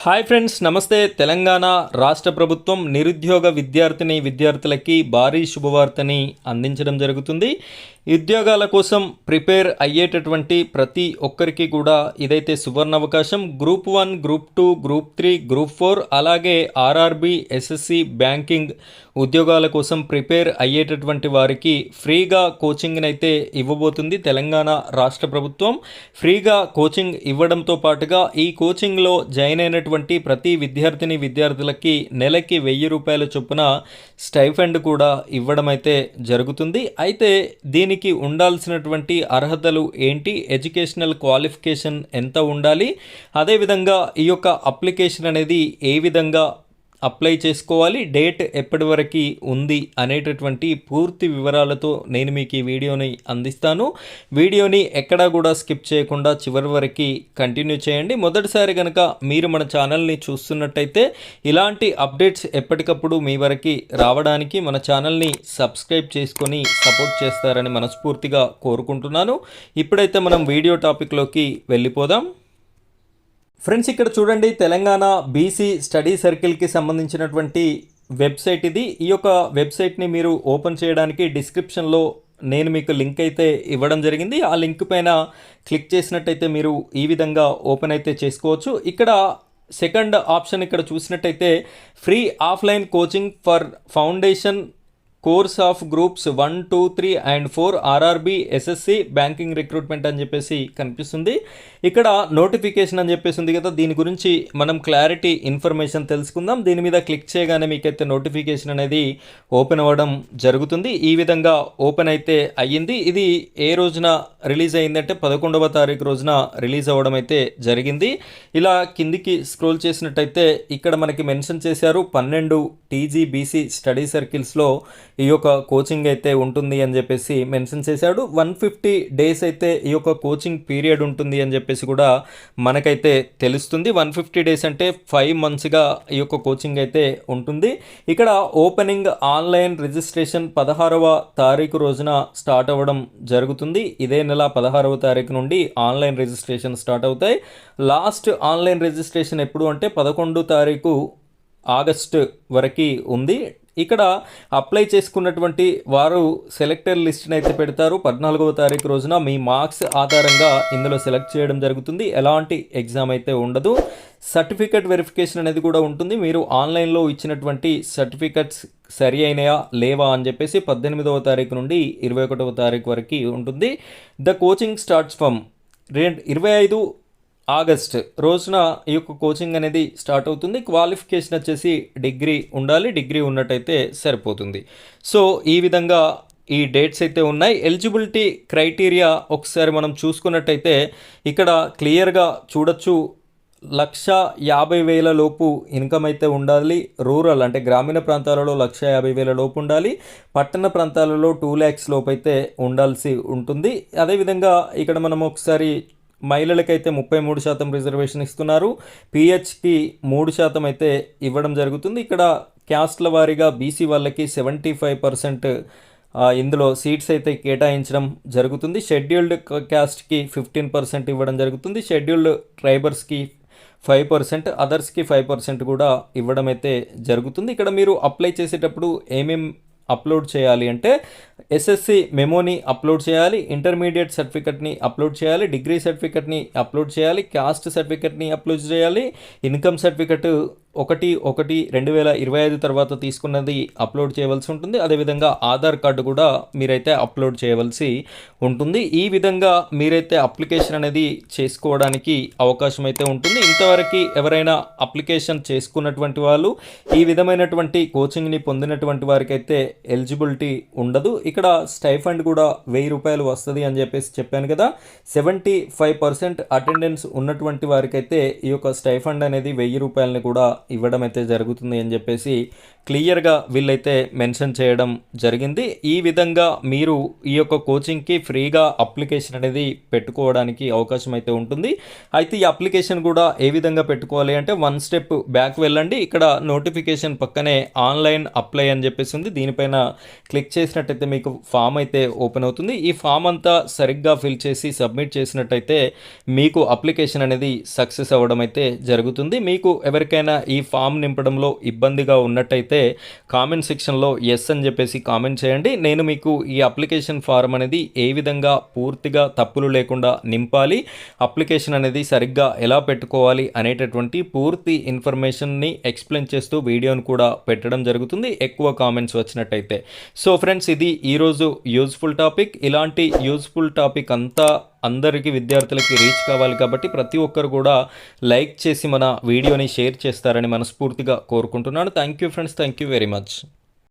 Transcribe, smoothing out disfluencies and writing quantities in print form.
Hi friends, నమస్తే. తెలంగాణ రాష్ట్ర ప్రభుత్వం నిరుద్యోగ విద్యార్థులకి భారీ శుభవార్తని అందించడం జరుగుతుంది. ఉద్యోగాల కోసం ప్రిపేర్ అయ్యేటటువంటి ప్రతి ఒక్కరికి కూడా ఇదైతే సువర్ణ అవకాశం. గ్రూప్ 1, గ్రూప్ 2, గ్రూప్ 3, గ్రూప్ 4 అలాగే ఆర్ఆర్బి, ఎస్ఎస్సి, బ్యాంకింగ్ ఉద్యోగాల కోసం ప్రిపేర్ అయ్యేటటువంటి వారికి ఫ్రీగా కోచింగ్ని అయితే ఇవ్వబోతుంది తెలంగాణ రాష్ట్ర ప్రభుత్వం. ఫ్రీగా కోచింగ్ ఇవ్వడంతో పాటుగా ఈ కోచింగ్లో జాయిన్ అయినటువంటి ప్రతి విద్యార్థులకి నెలకి 1000 రూపాయల చొప్పున స్టైఫండ్ కూడా ఇవ్వడం అయితే జరుగుతుంది. అయితే దీనికి ఉండాల్సినటువంటి అర్హతలు ఏంటి, ఎడ్యుకేషనల్ క్వాలిఫికేషన్ ఎంత ఉండాలి, అదేవిధంగా ఈ యొక్క అప్లికేషన్ అనేది ఏ విధంగా అప్లై చేసుకోవాలి, డేట్ ఎప్పటి వరకు ఉంది అనేటటువంటి పూర్తి వివరాలతో నేను మీకు ఈ వీడియోని అందిస్తాను. వీడియోని ఎక్కడా కూడా స్కిప్ చేయకుండా చివరి వరకు కంటిన్యూ చేయండి. మొదటిసారి కనుక మీరు మన ఛానల్ని చూస్తున్నట్టయితే ఇలాంటి అప్డేట్స్ ఎప్పటికప్పుడు మీ వరకు రావడానికి మన ఛానల్ని సబ్స్క్రైబ్ చేసుకొని సపోర్ట్ చేస్తారని మనస్ఫూర్తిగా కోరుకుంటున్నాను. ఇప్పుడైతే మనం వీడియో టాపిక్లోకి వెళ్ళిపోదాం. ఫ్రెండ్స్, ఇక్కడ చూడండి, తెలంగాణ బీసీ స్టడీ సర్కిల్కి సంబంధించినటువంటి వెబ్సైట్ ఇది. ఈ యొక్క వెబ్సైట్ని మీరు ఓపెన్ చేయడానికి డిస్క్రిప్షన్లో నేను మీకు లింక్ అయితే ఇవ్వడం జరిగింది. ఆ లింక్ పైన క్లిక్ చేసినట్టయితే మీరు ఈ విధంగా ఓపెన్ అయితే చేసుకోవచ్చు. ఇక్కడ సెకండ్ ఆప్షన్ ఇక్కడ చూసినట్టయితే free offline coaching for foundation course of groups 1, 2, 3 and 4 RRB, SSC, banking recruitment అని చెప్పేసి కనిపిస్తుంది. ఇక్కడ నోటిఫికేషన్ అని చెప్పేసి ఉంది కదా, దీని గురించి మనం క్లారిటీ ఇన్ఫర్మేషన్ తెలుసుకుందాం. దీని మీద క్లిక్ చేయగానే మీకైతే నోటిఫికేషన్ అనేది ఓపెన్ అవ్వడం జరుగుతుంది. ఈ విధంగా ఓపెన్ అయితే అయ్యింది. ఇది ఏ రోజున రిలీజ్ అయ్యిందంటే 11వ తారీఖు రోజున రిలీజ్ అవ్వడం అయితే జరిగింది. ఇలా కిందికి స్క్రోల్ చేసినట్టయితే ఇక్కడ మనకి మెన్షన్ చేశారు 12 టీజీబీసీ స్టడీ సర్కిల్స్లో ఈ యొక్క కోచింగ్ అయితే ఉంటుంది అని చెప్పేసి మెన్షన్ చేశాడు. 150 డేస్ అయితే ఈ యొక్క కోచింగ్ పీరియడ్ ఉంటుంది అని చెప్పేసి కూడా మనకైతే తెలుస్తుంది. 150 డేస్ అంటే 5 monthsగా ఈ యొక్క కోచింగ్ అయితే ఉంటుంది. ఇక్కడ ఓపెనింగ్ ఆన్లైన్ రిజిస్ట్రేషన్ 16వ తారీఖు రోజున స్టార్ట్ అవ్వడం జరుగుతుంది. ఇదే నెల 16వ తారీఖు నుండి ఆన్లైన్ రిజిస్ట్రేషన్ స్టార్ట్ అవుతాయి. లాస్ట్ ఆన్లైన్ రిజిస్ట్రేషన్ ఎప్పుడు అంటే 11వ తారీఖు ఆగస్టు వరకు ఉంది. ఇక్కడ అప్లై చేసుకున్నటువంటి వారు సెలెక్టర్ లిస్ట్ని అయితే పెడతారు. 14వ తారీఖు రోజున మీ మార్క్స్ ఆధారంగా ఇందులో సెలెక్ట్ చేయడం జరుగుతుంది. ఎలాంటి ఎగ్జామ్ అయితే ఉండదు. సర్టిఫికెట్ వెరిఫికేషన్ అనేది కూడా ఉంటుంది. మీరు ఆన్లైన్లో ఇచ్చినటువంటి సర్టిఫికెట్స్ సరి అయినాయా లేవా అని చెప్పేసి 18వ తారీఖు నుండి 21వ తారీఖు వరకు ఉంటుంది. The coaching starts from 25 August రోజున ఈ యొక్క కోచింగ్ అనేది స్టార్ట్ అవుతుంది. క్వాలిఫికేషన్ వచ్చేసి డిగ్రీ ఉండాలి. డిగ్రీ ఉన్నట్టయితే సరిపోతుంది. సో ఈ విధంగా ఈ డేట్స్ అయితే ఉన్నాయి. ఎలిజిబిలిటీ క్రైటీరియా ఒకసారి మనం చూసుకున్నట్టయితే ఇక్కడ క్లియర్గా చూడొచ్చు. 1,50,000 లోపు ఇన్కమ్ అయితే ఉండాలి. రూరల్ అంటే గ్రామీణ ప్రాంతాలలో 1,50,000 లోపు ఉండాలి. పట్టణ ప్రాంతాలలో 2 lakhs లోపు అయితే ఉండాల్సి ఉంటుంది. అదేవిధంగా ఇక్కడ మనం ఒకసారి మహిళలకైతే 33% రిజర్వేషన్ ఇస్తున్నారు. పిహెచ్కి 3% అయితే ఇవ్వడం జరుగుతుంది. ఇక్కడ క్యాస్ట్ల వారీగా బీసీ వాళ్ళకి 75% ఇందులో సీట్స్ అయితే కేటాయించడం జరుగుతుంది. షెడ్యూల్డ్ క్యాస్ట్కి 15% ఇవ్వడం జరుగుతుంది. షెడ్యూల్డ్ ట్రైబర్స్కి 5%, అదర్స్కి 5% కూడా ఇవ్వడం అయితే జరుగుతుంది. ఇక్కడ మీరు అప్లై చేసేటప్పుడు ఏమేం అప్లోడ్ చేయాలి అంటే ఎస్ఎస్సి మెమోని అప్లోడ్ చేయాలి, ఇంటర్మీడియట్ సర్టిఫికెట్ని అప్లోడ్ చేయాలి, డిగ్రీ సర్టిఫికెట్ని అప్లోడ్ చేయాలి, క్యాస్ట్ సర్టిఫికెట్ని అప్లోడ్ చేయాలి, ఇన్కమ్ సర్టిఫికెట్ 1/1/2025 తర్వాత తీసుకున్నది అప్లోడ్ చేయవలసి ఉంటుంది. అదేవిధంగా ఆధార్ కార్డు కూడా మీరైతే అప్లోడ్ చేయవలసి ఉంటుంది. ఈ విధంగా మీరైతే అప్లికేషన్ అనేది చేసుకోవడానికి అవకాశం అయితే ఉంటుంది. ఇంతవరకు ఎవరైనా అప్లికేషన్ చేసుకున్నటువంటి వాళ్ళు ఈ విధమైనటువంటి కోచింగ్ని పొందినటువంటి వారికి అయితే ఎలిజిబిలిటీ ఉండదు. ఇక్కడ స్టైఫండ్ కూడా 1000 రూపాయలు వస్తుంది అని చెప్పేసి చెప్పాను కదా. 75% అటెండెన్స్ ఉన్నటువంటి వారికైతే ఈ యొక్క స్టైఫండ్ అనేది 1000 రూపాయలని కూడా ఇవ్వడం అయితే జరుగుతుంది అని చెప్పేసి క్లియర్గా వీళ్ళైతే మెన్షన్ చేయడం జరిగింది. ఈ విధంగా మీరు ఈ యొక్క కోచింగ్కి ఫ్రీగా అప్లికేషన్ అనేది పెట్టుకోవడానికి అవకాశం అయితే ఉంటుంది. అయితే ఈ అప్లికేషన్ కూడా ఏ విధంగా పెట్టుకోవాలి అంటే 1 స్టెప్ బ్యాక్ వెళ్ళండి. ఇక్కడ నోటిఫికేషన్ పక్కనే ఆన్లైన్ అప్లై అని చెప్పేసి ఉంది. దీనిపైన క్లిక్ చేసినట్టయితే మీకు ఫామ్ అయితే ఓపెన్ అవుతుంది. ఈ ఫామ్ అంతా సరిగ్గా ఫిల్ చేసి సబ్మిట్ చేసినట్టయితే మీకు అప్లికేషన్ అనేది సక్సెస్ అవ్వడం అయితే జరుగుతుంది. మీకు ఎవరికైనా ఈ ఫామ్ నింపడంలో ఇబ్బందిగా ఉన్నట్టయితే కామెంట్ సెక్షన్లో ఎస్ అని చెప్పేసి కామెంట్ చేయండి. నేను మీకు ఈ అప్లికేషన్ ఫారం అనేది ఏ విధంగా పూర్తిగా తప్పులు లేకుండా నింపాలి, అప్లికేషన్ అనేది సరిగ్గా ఎలా పెట్టుకోవాలి అనేటటువంటి పూర్తి ఇన్ఫర్మేషన్ని ఎక్స్ప్లెయిన్ చేస్తూ వీడియోను కూడా పెట్టడం జరుగుతుంది ఎక్కువ కామెంట్స్ వచ్చినట్టయితే. సో ఫ్రెండ్స్, ఇది ఈరోజు యూజ్ఫుల్ టాపిక్. ఇలాంటి యూజ్ఫుల్ టాపిక్ అంతా అందరికీ విద్యార్థులకి రీచ్ కావాలి కాబట్టి ప్రతి ఒక్కరు కూడా లైక్ చేసి మన వీడియోని షేర్ చేస్తారని మనస్ఫూర్తిగా కోరుకుంటున్నాను. Thank you friends, thank you very much.